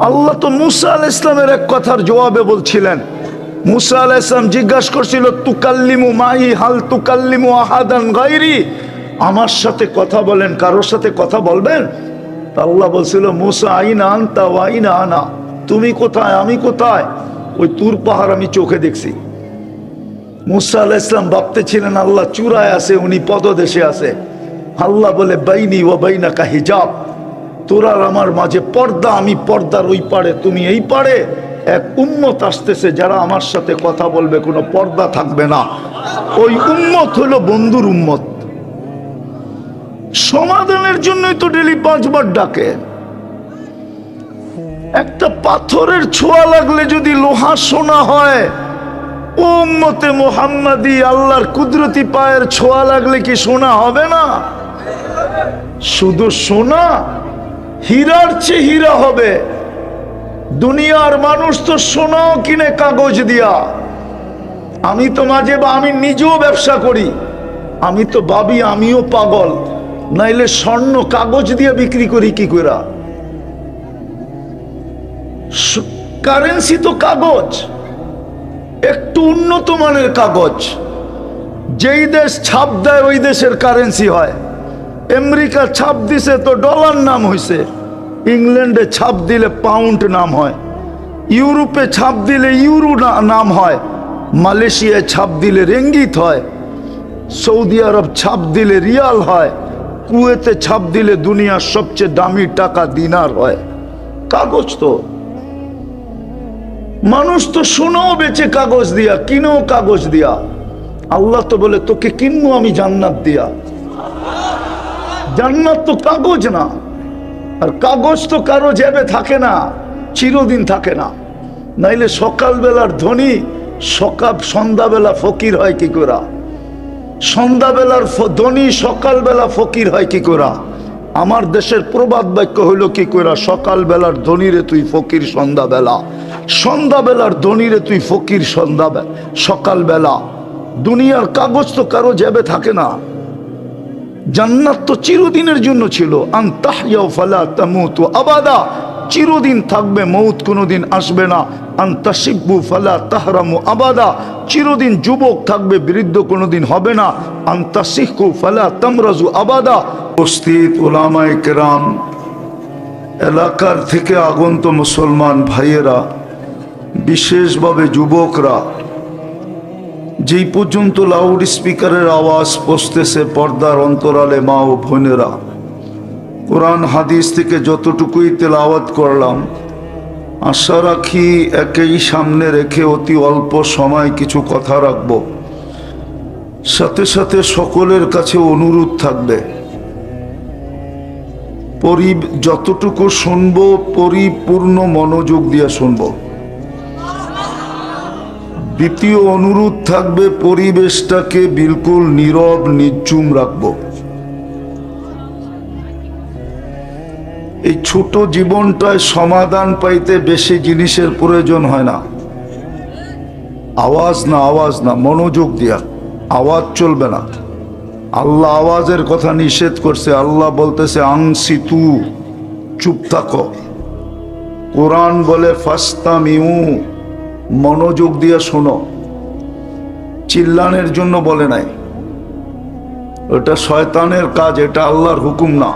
আল্লাহ তো মুসা আলাইহিস সালামের এক কথার জবাবে বলছিলেন, মুসা আলাইহিস সালাম জিজ্ঞাসা করছিল তুকাল্লিমু মাই হাল তুকাল্লিমু আহাদান গায়রি, আমার সাথে কথা বলেন, কারোর সাথে কথা বলবেন? আল্লাহ বলছিল মুসা আইনা আনতা ওয়া আইনা আনা, তুমি কোথায় আমি কোথায়? ওই তুর পাহাড় আমি চোখে দেখছি। মুসা আলাইহিস সালাম ভাবতেছিলেন আল্লাহ চূড়ায় আছে, উনি পদদেশে আছে। আল্লাহ বলে বাইনি ওয়া বাইনাকা হিজাব, তোর আর আমার মাঝে পর্দা, আমি পর্দার ওই পারে তুমি এই পারে। এক উম্মত আসতেছে যারা আমার সাথে কথা বলবে, কোনো পর্দা থাকবে না। ওই উম্মত হলো বন্ধুর উম্মত। সমাধানের জন্যই তো ডেলি 5 বার ডাকে। একটা পাথরের ছোঁয়া লাগলে যদি লোহা সোনা হয়, উম্মতে মুহাম্মাদি আল্লাহর কুদরতি পায়ের ছোঁয়া লাগলে কি সোনা হবে না? শুধু সোনা, হীরার চেয়ে হীরা হবে। দুনিয়ার মানুষ তো সোনাও কিনে কাগজ দিয়া। আমি তো মাঝে বা আমি নিজেও ব্যবসা করি, আমি তো ভাবি আমিও পাগল, নাইলে স্বর্ণ কাগজ দিয়ে বিক্রি করি কি করে? কারেন্সি তো কাগজ, একটু উন্নত মানের কাগজ। যেই দেশ ছাপ দেয় ওই দেশের কারেন্সি হয়। আমেরিকা ছাপ দিছে তো ডলার নাম হয়েছে, ইংল্যান্ডে ছাপ দিলে পাউন্ড নাম হয়, ইউরোপে ছাপ দিলে ইউরো নাম হয়, মালয়েশিয়ায় ছাপ দিলে রেঙ্গিত হয়, সৌদি আরব ছাপ দিলে রিয়াল হয়, কুয়েতে ছাপ দিলে দুনিয়ার সবচেয়ে দামি টাকা দিনার হয়। কাগজ তো, মানুষ তো সোনাও বেচে কাগজ দিয়া, কিনেও কাগজ দিয়া। আল্লাহ তো বলে তোকে কিনবো আমি জান্নাত দিয়া। জান্নাত তো কাগজ না, আর কাগজ তো কারো জেবে থাকে না, চিরদিন থাকে না। নাইলে সকালবেলার ধনী সন্ধ্যাবেলা ফকির হয় কি করে? সন্ধ্যাবেলার ধনী সকালবেলা ফকির হয় কি করে? আমার দেশের প্রবাদ বাক্য হইল কি করে, সকালবেলার ধনীরে তুই ফকির সন্ধ্যাবেলা, সন্ধ্যাবেলার ধনীরে তুই ফকির সকালবেলা। দুনিয়ার কাগজ তো কারো জেবে থাকে না। জান্নাত তো চিরদিনের জন্য ছিল, আন তাহইয়া ফালা তামুতু আবাদা, চিরদিন থাকবে, মৌত কোনোদিন আসবে না। আন তাশিব্বু ফালা তাহরামু আবাদা, চিরদিন যুবক থাকবে, বৃদ্ধ কোনোদিন হবে না। আন তাসিহু ফালা তামরাজু আবাদা। উপস্থিত উলামায়ে কেরাম, এলাকার থেকে আগন্ত মুসলমান ভাইয়েরা, বিশেষভাবে যুবকরা, যেই পর্যন্ত লাউড স্পিকারের আওয়াজ পৌঁছতেছে, পর্দার অন্তরালে মা ও বোনেরা, কোরআন হাদিস থেকে যতটুকুই তেলাওয়াত করলাম, আশা রাখি একেই সামনে রেখে অতি অল্প সময় কিছু কথা রাখব। সাথে সাথে সকলের কাছে অনুরোধ থাকবে, যতটুকু শুনবো পরিপূর্ণ মনোযোগ দিয়ে শুনবো। দ্বিতীয় অনুরোধ থাকবে, পরিবেশটাকে বিলকুল নীরব নিঝুম রাখবো। এই ছোট জীবনটায় সমাধান পাইতে বেশি জিনিসের প্রয়োজন হয় না। আওয়াজ না, মনোযোগ দিয়া। আওয়াজ চলবে না। আল্লাহ আওয়াজের কথা নিষেধ করছে। আল্লাহ বলতেছে আনসিতু, চুপ থাকো। কোরআন বলে ফাস্তামিউ, মনোযোগ দিয়ে শোনো। চিল্লানের জন্য বলে নাই, ওটা শয়তানের কাজ, এটা আল্লাহর হুকুম না।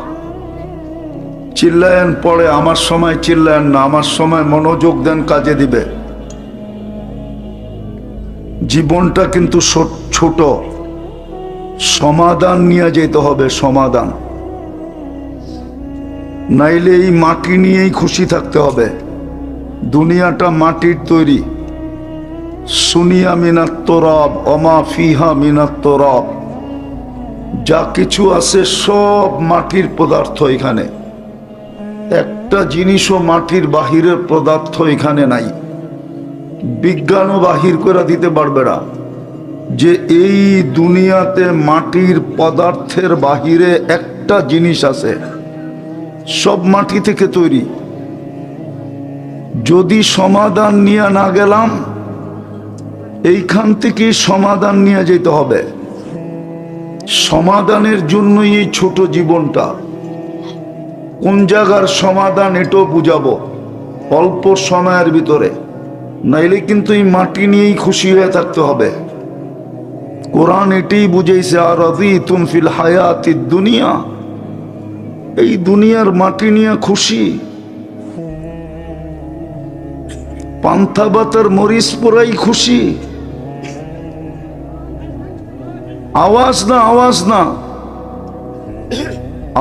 চিল্লায়েন পরে, আমার সময় চিল্লায়েন না, আমার সময় মনোযোগ দেন, কাজে দিবে। জীবনটা কিন্তু ছোট, সমাধান নিয়ে যেতে হবে, সমাধান। নাইলে এই মাটি নিয়েই খুশি থাকতে হবে। দুনিয়াটা মাটির তৈরি। সুনিয়া মিনাত তোরাব অমা ফিহা মিনাত তোরাব, যা কিছু আছে সব মাটির পদার্থ। এখানে একটা জিনিসও মাটির বাহিরের পদার্থ এখানে নাই। বিজ্ঞানও বাহির করে দিতে পারবে না যে এই দুনিয়াতে মাটির পদার্থের বাহিরে একটা জিনিস আছে। সব মাটি থেকে তৈরি। যদি সমাধান নিয়ে না গেলাম, এইখান থেকে সমাধান নিয়ে যেতে হবে। সমাধানের জন্যই এই ছোট জীবনটা। কোন জায়গার সমাধান এটাও বুঝাবো। অল্প সময়ের ভিতরে, নাইলে কিন্তু এই মাটি নিয়েই খুশি হয়ে থাকতে হবে। কোরআন এটাই বুঝাইছে, আর রাদিতুম ফিল হায়াতিদ দুনিয়া, এই দুনিয়ার মাটি নিয়ে খুশি। পান্থা বাতার মরিচ পোড়াই খুশি। আওয়াজ না, আওয়াজ না,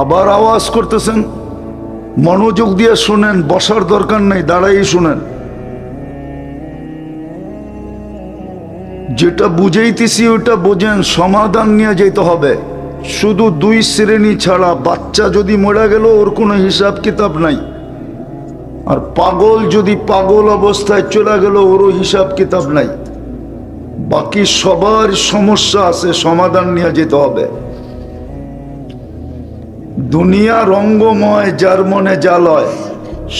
আবার আওয়াজ করতেছেন। মনোযোগ দিয়ে শুনেন, বসার দরকার নেই, দাঁড়াই শুনেন। যেটা বুঝাইতেছি ওটা বোঝেন, সমাধান নিয়ে যেতে হবে। শুধু 2 শ্রেণী ছাড়া, বাচ্চা যদি মরে গেল ওর কোনো হিসাব কিতাব নাই, আর পাগল যদি পাগল অবস্থায় চলে গেল ওরও হিসাব কিতাব নাই। বাকি সবার সমস্যা আছে, সমাধান নিয়ে যেতে হবে। দুনিয়া রঙ্গময়, যার মনে যা লয়,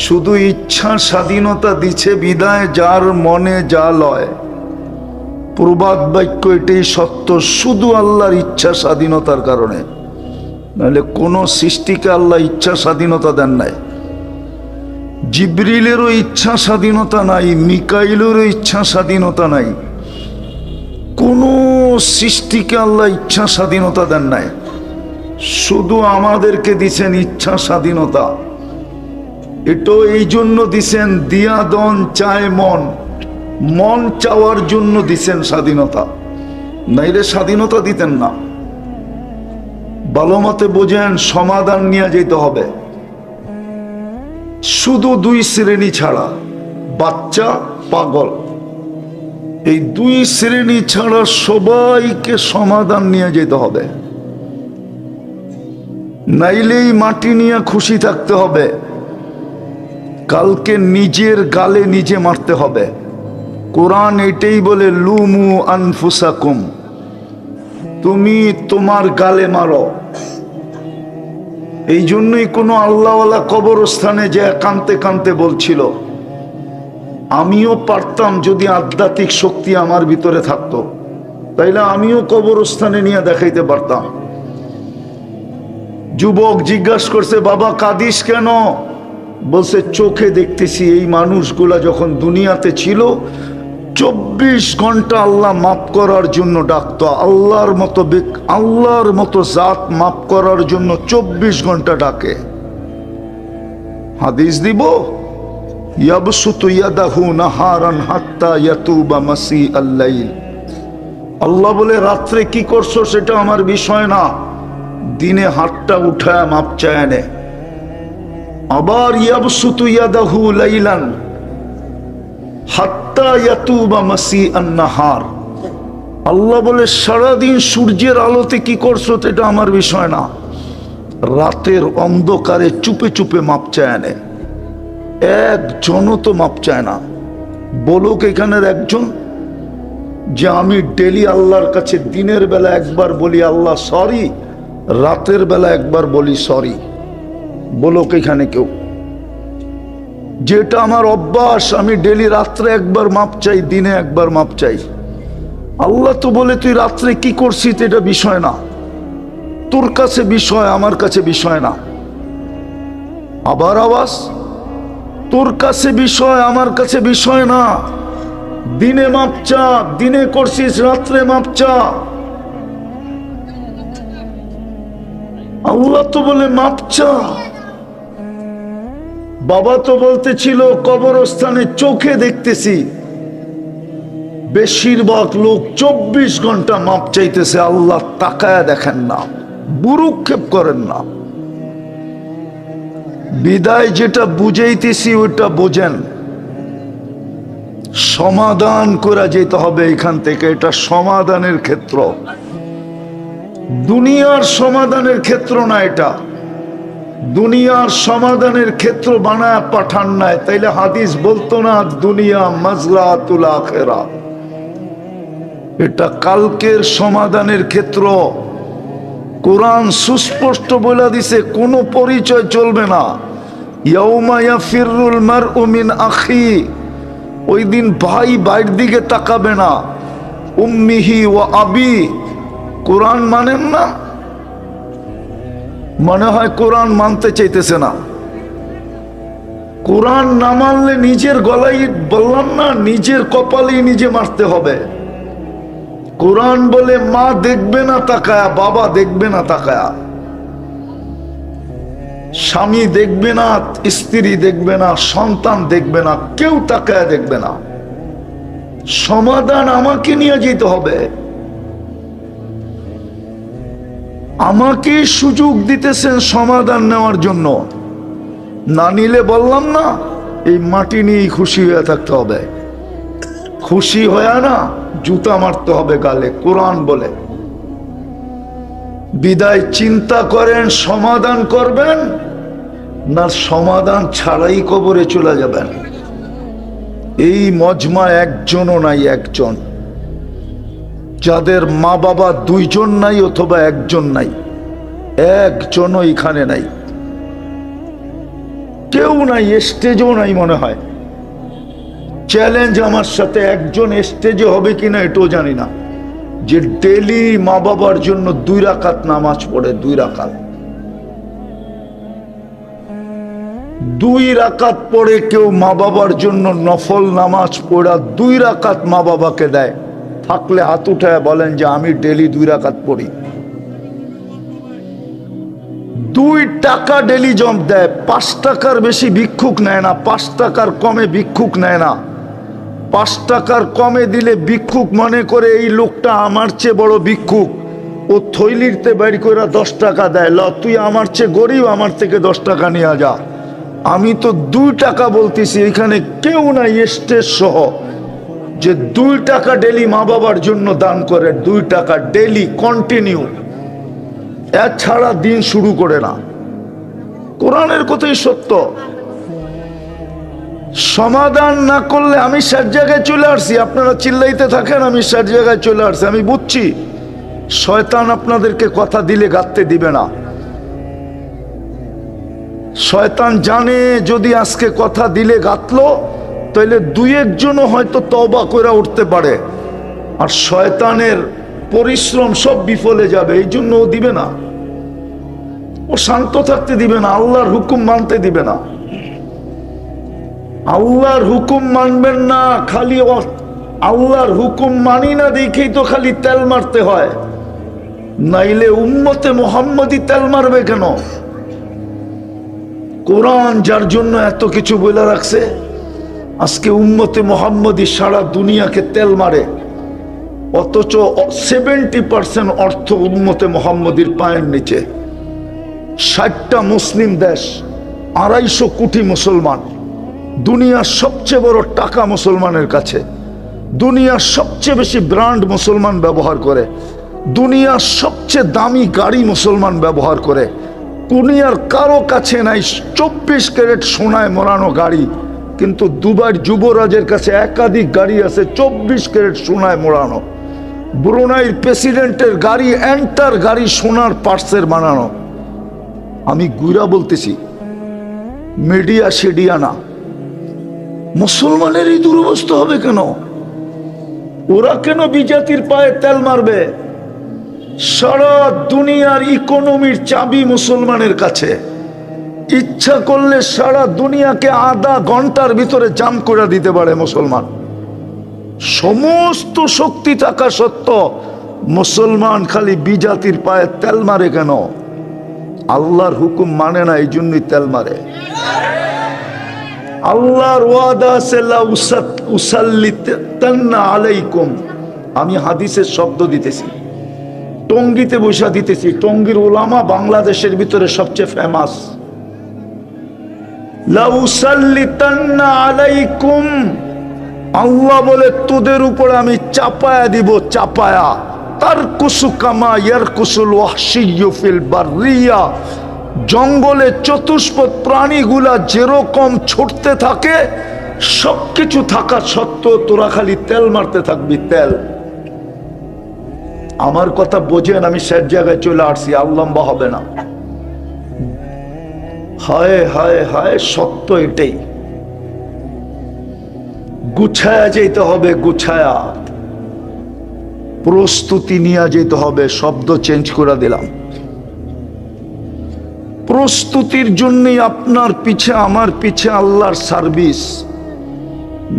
শুধু ইচ্ছা স্বাধীনতা দিছে বিদায় যার মনে যা লয়। প্রবাদ বাক্য এটাই সত্য, শুধু আল্লাহর ইচ্ছা স্বাধীনতার কারণে, নাহলে কোন সৃষ্টিকে আল্লাহ ইচ্ছা স্বাধীনতা দেন নাই। জিবরিলেরও ইচ্ছা স্বাধীনতা নাই, মিকাইলেরও ইচ্ছা স্বাধীনতা নাই, কোন সৃষ্টিকে আল্লাহ ইচ্ছা স্বাধীনতা দেন নাই। শুধু আমাদেরকে দিছেন ইচ্ছা স্বাধীনতা। এটাও এই জন্য দিছেন, দিয়া দন চায় মন, মন চাওয়ার জন্য দিছেন স্বাধীনতা, নাইলে স্বাধীনতা দিতেন না। ভালো মতে বোঝেন, সমাধান নিয়ে যেতে হবে। শুধু 2 শ্রেণী ছাড়া, বাচ্চা পাগল, এই 2 শ্রেণী ছাড়া সবাইকে সমাধান নিয়ে যেতে হবে, নাইলেই মাটি নিয়ে খুশি থাকতে হবে। কালকে নিজের গালে নিজে মারতে হবে। কোরআন এটাই বলে, লুমু আনফুসাকুম, তুমি তোমার গালে মারো। এই জন্যই কোনো আল্লাহওয়ালা কবরস্থানে যে কানতে কানতে বলছিল, আমিও পারতাম যদি আধ্যাত্মিক শক্তি আমার ভিতরে থাকতো, তাইলে আমিও কবরস্থানে নিয়ে দেখাইতে পারতাম। যুবক জিজ্ঞাসা করছে, বাবা কাঁদিস কেন? বলছে, চোখে দেখতেছি এই মানুষগুলা যখন দুনিয়াতে ছিল 24 ঘন্টা আল্লাহ মাফ করার জন্য ডাকতো। আল্লাহর মতো জাত মাফ করার জন্য 24 ঘন্টা ডাকে। হাদিস দিব, ইয়াবসুতু ইয়াদাহু নাহারান হাত্তা ইয়াতুবা মাসি আল-লাইল। আল্লাহ বলে, রাত্রে কি করছো সেটা আমার বিষয় না, দিনে হাতটা উঠায় মাপ চায় নে। আবার ইয়াবসুতু ইয়াদাহু লাইলান হাত্তা ইয়াতুবা মাসি আন-নাহার। আল্লাহ বলে, সারাদিন সূর্যের আলোতে কি করছো এটা আমার বিষয় না, রাতের অন্ধকারে চুপে চুপে মাপ চায় নে। একজনও তো মাপ চায় না। বলুক এখানের একজন যে আমি ডেলি আল্লাহর কাছে দিনের বেলা একবার বলি আল্লাহ সরি, রাতের বেলা একবার বলি সরি। বলুক এখানে কেউ যেটা আমার অভ্যাস, আমি ডেলি রাত্রে একবার মাপ চাই, দিনে একবার মাপ চাই। আল্লাহ তো বলে, তুই রাত্রে কি করছিস এটা বিষয় না, তোর কাছে বিষয়, আমার কাছে বিষয় না। আবার আওয়াজ, তোর কাছে বিষয়, আমার কাছে বিষয় না। দিনে মাপ চা, দিনে করছিস, রাত্রে মাপ চা। আল্লাহ তো বলে মাপ চা। বাবা তো বলতেছিল কবরস্থানে চোখে দেখতেছি বেশিরভাগ লোক 24 ঘন্টা মাপ চাইতেছে, আল্লাহ তাকায়া দেখেন না, বুরুক্ষেপ করেন না। বিদায় যেটা বুঝাইতেছি ওটা বোঝেন, সমাধান করা যেতে হবে এখান থেকে। এটা সমাধানের ক্ষেত্র, দুনিয়ার সমাধানের ক্ষেত্র না। এটা দুনিয়ার সমাধানের ক্ষেত্র বানায় পাঠান নাই, তাইলে হাদিস বলতো না দুনিয়া মাজরাতুল আখিরা। এটা কালকের সমাধানের ক্ষেত্র। কোরআন সুস্পষ্ট বলে দিছে, কোনো পরিচয় চলবে না। ইয়াউমা ইয়াফিরুল মারউ মিন আখি, ওই দিন ভাই ভাইয়ের দিকে তাকাবে না। উম্মিহি ওয়া আবি, কোরআন মানেন না? মনে হয় কোরআন মানতে চাইতেছে না। কোরআন না মানলে নিজের গলায় বললাম না, নিজের কপালেই নিজে মারতে হবে। কোরআন বলে মা দেখবে না তাকায়া, বাবা দেখবে না তাকায়া, স্বামী দেখবে না, স্ত্রী দেখবে না, সন্তান দেখবে না, কেউ তাকায়া দেখবে না। সমাধান আমাকে নিয়ে যেতে হবে। আমাকে সুযোগ দিতেছেন সমাধান নেওয়ার জন্য। না নিলে বললাম না, এই মাটি নিয়েই খুশি হয়ে থাকতে হবে। খুশি হয়ে না জুতা মারতে হবে গালে। কোরআন বলে বিদায় চিন্তা করেন সমাধান করবেন না সমাধান ছাড়াই কবরে চলে যাবেন। এই মজমা একজনও নাই, একজন। যাদের মা বাবা দুইজন নাই অথবা একজন নাই, একজনও এখানে নাই, কেউ নাই, স্টেজও নাই মনে হয়। চ্যালেঞ্জ আমার সাথে, একজন স্টেজে হবে কিনা এটাও জানি না, যে ডেলি মা বাবার জন্য 2 রাকাত নামাজ পড়ে। 2 রাকাত, 2 রাকাত পড়ে কেউ মা বাবার জন্য নফল নামাজ পড়া 2 রাকাত মা বাবাকে দেয়, থাকলে হাত উঠায় বলেন যে আমি ডেলি 2 রাকাত পড়ি। 2 টাকা ডেলি জম দেয়, 5 টাকার বেশি ভিক্ষুক নেয় না, 5 টাকার কমে ভিক্ষুক নেয় না। 5 টাকার কমে দিলে ভিক্ষুক মনে করে এই লোকটা আমার চেয়ে বড় ভিক্ষুক, ও থৈলিতে বের করে 10 টাকা দেয়, ল তুই আমার চেয়ে গরিব, আমার থেকে 10 টাকা নিয়ে যা। আমি তো 2 টাকা বলতেছি, এখানে কেউ নাই স্টেজ সহ যে 2 টাকা ডেলি মা বাবার জন্য দান করে। 2 টাকা ডেলি কন্টিনিউ, এছাড়া দিন শুরু করে না। কোরআনের কথাই সত্য। সমাধান না করলে আমি 60 জায়গায় চলে আসছি, আপনারা চিল্লাইতে থাকেন, আমি 60 জায়গায় চলে আসছি। আমি বুঝছি শয়তান আপনাদেরকে কথা দিলে গাঁথতে দিবে না। শয়তান জানে যদি আজকে কথা দিলে গাঁথলো তাহলে 2-1 জনও হয়তো তওবা করে উঠতে পারে, আর শয়তানের পরিশ্রম সব বিফলে যাবে। এই জন্য ও দিবে না, ও শান্ত থাকতে দিবে না, আল্লাহর হুকুম মানতে দিবে না। আল্লাহর হুকুম মানবেন না, খালি আল্লাহর হুকুম মানি না দেখেই তো খালি তেল মারতে হয়, নাইলে উম্মতে মুহাম্মদী তেল মারবে কেন? কোরআন যার জন্য এত কিছু বলে রাখছে, আজকে উম্মতে মুহাম্মদী সারা দুনিয়াকে তেল মারে, অথচ 70% অর্থ উম্মতে মুহাম্মদীর পায়ের নিচে। 60টা মুসলিম দেশ, 250 কোটি মুসলমান, দুনিয়ার সবচেয়ে বড় টাকা মুসলমানের কাছে, দুনিয়ার সবচেয়ে বেশি ব্র্যান্ড মুসলমান ব্যবহার করে, দুনিয়ার সবচেয়ে দামি গাড়ি মুসলমান ব্যবহার করে। দুনিয়ার কারো কাছে নাই 24 ক্যারেট সোনায় মোড়ানো গাড়ি, কিন্তু দুবাইয়ের যুবরাজের কাছে একাধিক গাড়ি আছে 24 ক্যারেট সোনায় মোড়ানো। ব্রুনাইয়ের প্রেসিডেন্টের গাড়ি, এন্টার গাড়ি সোনার পার্টসের বানানো। আমি গুইরা বলতেছি, মিডিয়া সেডিয়া না। মুসলমানের এই দুরবস্থা হবে কেন? ওরা কেন বিজাতির পায়ে তেল মারবে? সারা দুনিয়ার ইকোনমির চাবি মুসলমানের কাছে। ইচ্ছা করলে সারা দুনিয়াকে আধা ঘন্টার ভিতরে জাম করে দিতে পারে মুসলমান। সমস্ত শক্তি থাকা সত্ত্বেও মুসলমান খালি বিজাতির পায়ে তেল মারে কেন? আল্লাহর হুকুম মানে না, এই জন্যই তেল মারে। আল্লাহর ওয়াদা আছে, লা উসাল্লিতান্না আলাইকুম। আমি হাদিসের শব্দ দিতেছি, টঙ্গিতে বসা দিতেছি। টঙ্গীর উলামা বাংলাদেশের ভিতরে সবচেয়ে ফেমাস। লা উসাল্লিতান্না আলাইকুম, আল্লাহ বলে তোদের উপর আমি চাপায়া দিব, চাপায়া। তারকুসু কামা ইয়ারকুসুল ওয়াহশিয়্যু ফিল বাররিয়া, জঙ্গলে চতুষ্পদ প্রাণীগুলা যেরকম ছুটতে থাকে, সবকিছু থাকা সত্ত্বেও তোরা খালি তেল মারতে থাকবি, তেল। আমার কথা বোঝেন, আমি সব জায়গায় চলে আসছি, আর লম্বা হবে না। হায় হায় হায়, সত্য এটাই। গুছায়া যেতে হবে, গুছায়া প্রস্তুতি নিয়ে যেতে হবে। শব্দ চেঞ্জ করে দিলাম, প্রস্তুতির জন্যই আপনার পিছে আমার পিছে আল্লাহর সার্ভিস,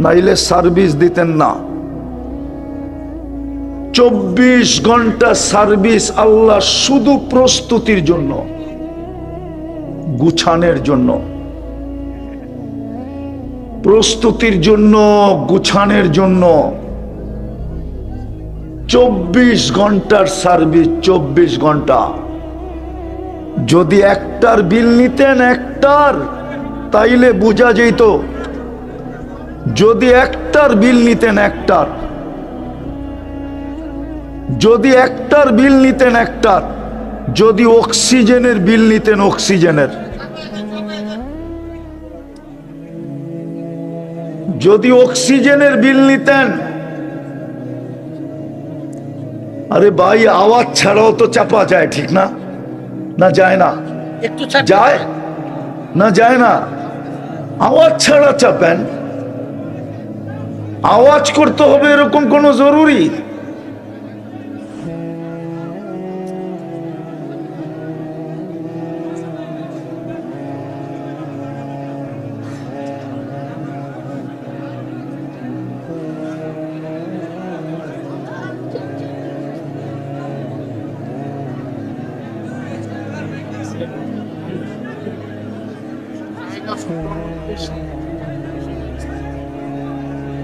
নাইলে সার্ভিস দিতেন না। 24 ঘন্টা সার্ভিস আল্লাহ শুধু প্রস্তুতির জন্য, গুছানোর জন্য, প্রস্তুতির জন্য, গুছানোর জন্য 24 ঘন্টার সার্ভিস। 24 ঘন্টা। যদি একটার বিল নিতেন, একটার, তাইলে বোঝা যেত। যদি একটার বিল নিতেন, একটার, যদি একটার বিল নিতেন, একটার, যদি অক্সিজেনের বিল নিতেন, অক্সিজেনের, যদি অক্সিজেনের বিল নিতেন। আরে ভাই, আওয়াজ ছাড়াও তো চাপা যায়, ঠিক না? না যায় না? একটু যায় না? যায় না? আওয়াজ ছাড়া চাপেন। আওয়াজ করতে হবে এরকম কোন জরুরি?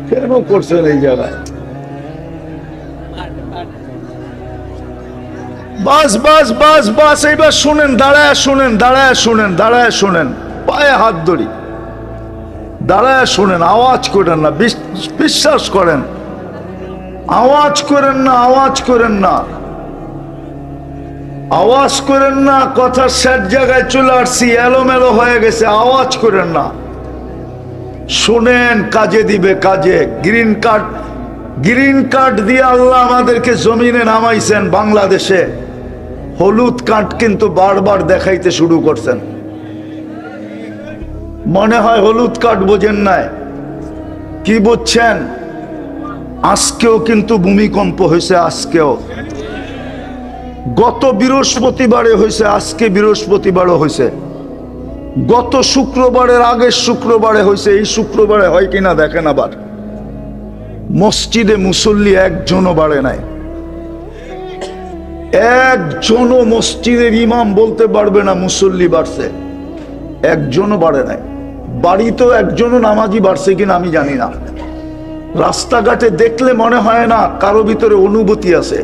কেন করছেন এই জায়গায়? বাস বাস বাস বাস, এইবার শুনেন, দাঁড়ায় শুনেন, দাঁড়ায় শুনেন, দাঁড়ায় শুনেন, পায়ে হাত ধরি, দাঁড়ায় শুনেন, আওয়াজ করেন না, বিশ্বাস করেন, আওয়াজ করেন না, আওয়াজ করেন না, আওয়াজ করেন না। কথা সেট জায়গায় চলে আসছি, এলোমেলো হয়ে গেছে, আওয়াজ করেন না। শুনেন, কাজে দিবে, কাজে। গ্রিন কার্ড, গ্রিন কার্ড দিয়ে আল্লাহ আমাদেরকে জমিনে নামাইছেন। বাংলাদেশে হলুদ কার্ড কিন্তু বারবার দেখাইতে শুরু করছেন। মনে হয় হলুদ কার্ড বোঝেন নাই। কি বুঝছেন? আজকেও কিন্তু ভূমিকম্প হয়েছে, আজকেও। গত বৃহস্পতিবারে হয়েছে, আজকে বৃহস্পতিবারও হয়েছে। গত শুক্রবারের আগের শুক্রবারে হয়েছে, এই শুক্রবারে হয় কিনা দেখেন। আবার মসজিদে মুসল্লি একজনও বাড়ে নাই, একজনও মসজিদের ইমাম বলতে পারবে না মুসল্লি বাড়ছে, একজনও বাড়ে নাই। বাড়িতেও একজনও নামাজি বাড়ছে কিনা আমি জানি না। রাস্তাঘাটে দেখলে মনে হয় না কারো ভিতরে অনুভূতি আছে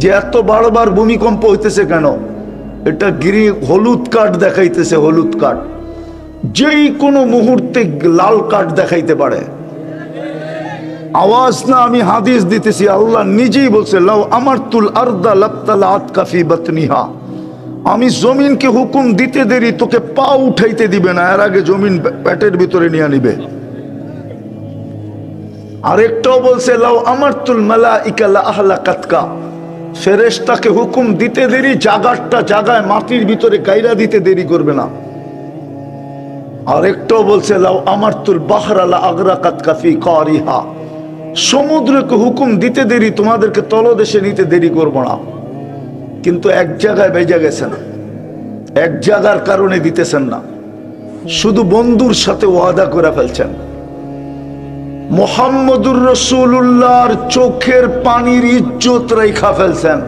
যে এত বারবার ভূমিকম্প হইতেছে কেন। এটা হলুদ কার্ড দেখাইতেছে, হলুদ কার্ড। যেই কোনো মুহূর্তে লাল কার্ড দেখাইতে পারে। আওয়াজ না, আমি হাদিস দিতেছি, আল্লাহ নিজেই বলছে, লাউ আমারতুল আরদা লাবতালাত কাফি বাতনিহা। আমি জমিনকে হুকুম দিতে দেরি, তোকে পা উঠাইতে দিবে না, এর আগে জমিন পেটের ভিতরে নিয়ে নিবে। আরেকটাও বলছে, লাউ আমারতুল মালাইকা লা আহলাকাতকা। ফেরেশতাকে হুকুম দিতে দেরি, জাগারটা জাগায় মাটির ভিতরে গাইরা দিতে দেরি করবে না। আরেকটাও বলছে, লাউ আমারতুল বাহরা লা আগরাকাতকা ফি কারিহা। সমুদ্রকে হুকুম দিতে দেরি, তোমাদেরকে তলদেশে নিতে দেরি করব না। কিন্তু এক জায়গায় বেজে গেছেন, এক জায়গার কারণে দিতেছেন না, শুধু বন্ধুর সাথে ওয়াদা করে ফেলছেন। মুহাম্মদুর রাসূলুল্লাহর চোখের পানির ইজ্জত রেখা ফেলছেন।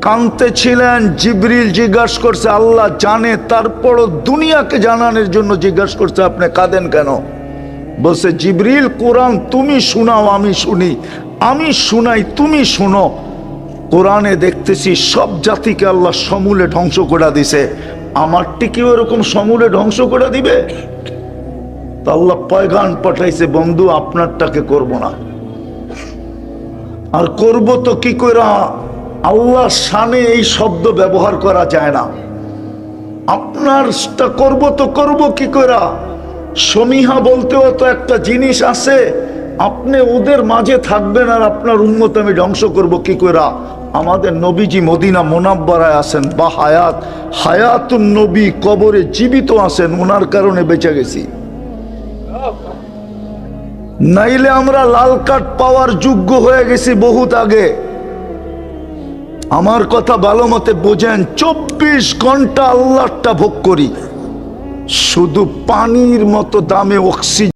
কাঁদতে ছিলেন, জিবরিল জিজ্ঞাসা করছে, আল্লাহ জানে, তারপরও দুনিয়াকে জানানোর জন্য জিজ্ঞাসা করছে, আপনি কাঁদেন কেন? বলছে, জিবরিল, কোরআন তুমি শোনাও, আমি শুনি, আমি শুনাই, তুমি শুনো। কোরআনে দেখতেছি সব জাতিকে আল্লাহ সমূলে ধ্বংস করে দিছে, আমারটিকেও এরকম সমূলে ধ্বংস করে দিবে? তা আল্লাহ পয়গাম পাঠাইছে, বন্ধু আপনারটাকে করব না। আর করব তো কি করে? আল্লাহর শানে এই শব্দ ব্যবহার করা যায় না। আপনারটা করব তো করব কি করে? সমীহা বলতেও তো একটা জিনিস আছে, আপনি ওদের মাঝে থাকবেন আর আপনার উম্মত আমি ধ্বংস করব কি করে? আমাদের নবীজি মদিনা মুনাব্বারায় আছেন, বা হায়াত, হায়াতুন নবী কবরে জীবিত আছেন, ওনার কারণে বেঁচে গেছি। নাইলে আমরা লাল কার্ড পাওয়ার যোগ্য হয়ে গেছি বহুত আগে। আমার কথা ভালো মতে বোঝেন, 24 ঘন্টা আল্লাহটা ভোগ করি, শুধু পানির মতো দামে অক্সিজেন